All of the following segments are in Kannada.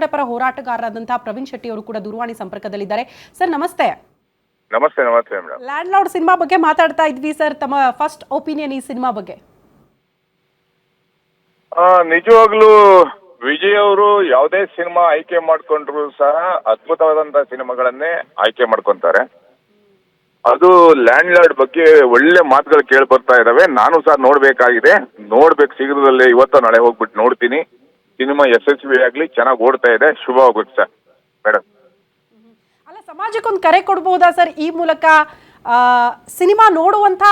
ಕನ್ನಡ ಪರ ಹೋರಾಟಗಾರರಾದಂತಹ ಪ್ರವೀಣ್ ಶೆಟ್ಟಿ ಅವರು ಕೂಡ ದೂರವಾಣಿ ಸಂಪರ್ಕದಲ್ಲಿದ್ದಾರೆ. ಸರ್ ನಮಸ್ತೆ. ನಮಸ್ತೆ. ನಮಸ್ತೆ ಮೇಡಮ್. ಲ್ಯಾಂಡ್ ಲಾರ್ಡ್ ಸಿನಿಮಾ ಬಗ್ಗೆ ಮಾತಾಡ್ತಾ ಇದ್ವಿ ಸರ್. ತಮ್ಮ ಫಸ್ಟ್ ಒಪಿನಿಯನ್ ಈ ಸಿನಿಮಾ ಬಗ್ಗೆ? ನಿಜವಾಗ್ಲೂ ವಿಜಯ್ ಅವರು ಯಾವುದೇ ಸಿನಿಮಾ ಆಯ್ಕೆ ಮಾಡ್ಕೊಂಡ್ರು ಸಹ ಅದ್ಭುತವಾದಂತಹ ಸಿನಿಮಾಗಳನ್ನೇ ಆಯ್ಕೆ ಮಾಡ್ಕೊಂತಾರೆ. ಅದು ಲ್ಯಾಂಡ್ ಲಾರ್ಡ್ ಬಗ್ಗೆ ಒಳ್ಳೆ ಮಾತುಗಳು ಕೇಳಿ ಬರ್ತಾ ಇದಾವೆ. ನಾನು ಸಹ ನೋಡ್ಬೇಕಾಗಿದೆ, ನೋಡ್ಬೇಕು ಶೀಘ್ರದಲ್ಲೇ, ಇವತ್ತು ನಾಳೆ ಹೋಗ್ಬಿಟ್ಟು ನೋಡ್ತೀನಿ. ಸಿನಿಮಾ ಯಶಸ್ವಿ ಆಗ್ಲಿ, ಚೆನ್ನಾಗಿ ಓಡ್ತಾ ಇದೆ, ಶುಭ ಆಗುತ್ತೆ ಸರ್. ಮೇಡಮ್, ಅಲ್ಲ, ಸಮಾಜಕ್ಕೊಂದು ಕರೆ ಕೊಡ್ಬಹುದಾ ಸರ್ ಈ ಮೂಲಕ? ಸಿನಿಮಾ ನೋಡುವಂತ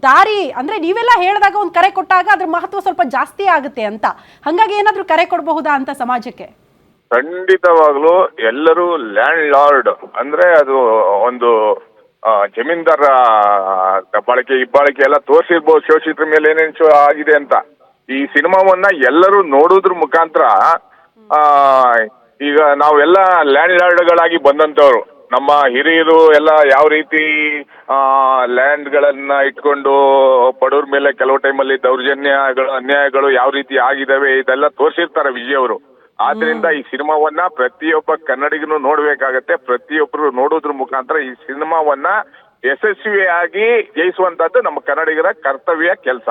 ದಾರಿ ಅಂದ್ರೆ ನೀವೆಲ್ಲ ಹೇಳಿದಾಗ ಒಂದು ಕರೆ ಕೊಟ್ಟಾಗ ಅದ್ರ ಮಹತ್ವ ಸ್ವಲ್ಪ ಜಾಸ್ತಿ ಆಗುತ್ತೆ ಅಂತ, ಹಂಗಾಗಿ ಏನಾದ್ರೂ ಕರೆ ಕೊಡಬಹುದಾ ಅಂತ ಸಮಾಜಕ್ಕೆ? ಖಂಡಿತವಾಗ್ಲೂ ಎಲ್ಲರೂ ಲ್ಯಾಂಡ್ ಲಾರ್ಡ್ ಅಂದ್ರೆ ಅದು ಒಂದು ಜಮೀನ್ದಾರ ದಬ್ಬಾಳಿಕೆ ಇಬ್ಬಾಳಿಕೆ ಎಲ್ಲ ತೋರಿಸಿರ್ಬೋದು, ಶೋಷಿತರ ಮೇಲೆ ಏನೇನು ಆಗಿದೆ ಅಂತ. ಈ ಸಿನಿಮಾವನ್ನ ಎಲ್ಲರೂ ನೋಡೋದ್ರ ಮುಖಾಂತರ ಈಗ ನಾವೆಲ್ಲ ಲ್ಯಾಂಡ್ ಲಾರ್ಡ್ಗಳಾಗಿ ಬಂದಂತವ್ರು, ನಮ್ಮ ಹಿರಿಯರು ಎಲ್ಲ ಯಾವ ರೀತಿ ಲ್ಯಾಂಡ್ಗಳನ್ನ ಇಟ್ಕೊಂಡು ಬಡವ್ರ ಮೇಲೆ ಕೆಲವು ಟೈಮಲ್ಲಿ ದೌರ್ಜನ್ಯಗಳು, ಅನ್ಯಾಯಗಳು ಯಾವ ರೀತಿ ಆಗಿದಾವೆ ಇದೆಲ್ಲ ತೋರಿಸಿರ್ತಾರೆ ವಿಜಯ್ ಅವರು. ಆದ್ರಿಂದ ಈ ಸಿನಿಮಾವನ್ನ ಪ್ರತಿಯೊಬ್ಬ ಕನ್ನಡಿಗನು ನೋಡ್ಬೇಕಾಗತ್ತೆ. ಪ್ರತಿಯೊಬ್ಬರು ನೋಡೋದ್ರ ಮುಖಾಂತರ ಈ ಸಿನಿಮಾವನ್ನ ಯಶಸ್ವಿಯಾಗಿ ಜಯಿಸುವಂತದ್ದು ನಮ್ಮ ಕನ್ನಡಿಗರ ಕರ್ತವ್ಯ ಕೆಲಸ.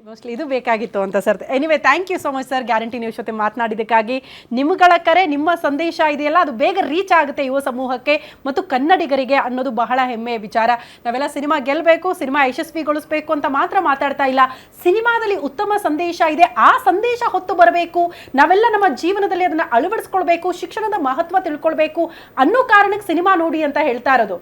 ಮೋಸ್ಟ್ಲಿ ಇದು ಬೇಕಾಗಿತ್ತು ಅಂತ sir. Anyway, thank you so much sir, guarantee news ಜೊತೆ ಮಾತನಾಡಿದ್ದಕ್ಕಾಗಿ. ನಿಮ್ಮಗಳ ಕರೆ, ನಿಮ್ಮ ಸಂದೇಶ ಇದೆಯಲ್ಲ, ಅದು ಬೇಗ ರೀಚ್ ಆಗುತ್ತೆ ಯುವ ಸಮೂಹಕ್ಕೆ ಮತ್ತು ಕನ್ನಡಿಗರಿಗೆ ಅನ್ನೋದು ಬಹಳ ಹೆಮ್ಮೆಯ ವಿಚಾರ. ನಾವೆಲ್ಲ ಸಿನಿಮಾ ಗೆಲ್ಲಬೇಕು, ಸಿನಿಮಾ ಯಶಸ್ವಿಗೊಳಿಸಬೇಕು ಅಂತ ಮಾತ್ರ ಮಾತಾಡ್ತಾ ಇಲ್ಲ. ಸಿನಿಮಾದಲ್ಲಿ ಉತ್ತಮ ಸಂದೇಶ ಇದೆ, ಆ ಸಂದೇಶ ಹೊತ್ತು ಬರಬೇಕು. ನಾವೆಲ್ಲ ನಮ್ಮ ಜೀವನದಲ್ಲಿ ಅದನ್ನ ಅಳವಡಿಸ್ಕೊಳ್ಬೇಕು, ಶಿಕ್ಷಣದ ಮಹತ್ವ ತಿಳ್ಕೊಳ್ಬೇಕು ಅನ್ನೋ ಕಾರಣಕ್ಕೆ ಸಿನಿಮಾ ನೋಡಿ ಅಂತ ಹೇಳ್ತಾ ಇರೋದು.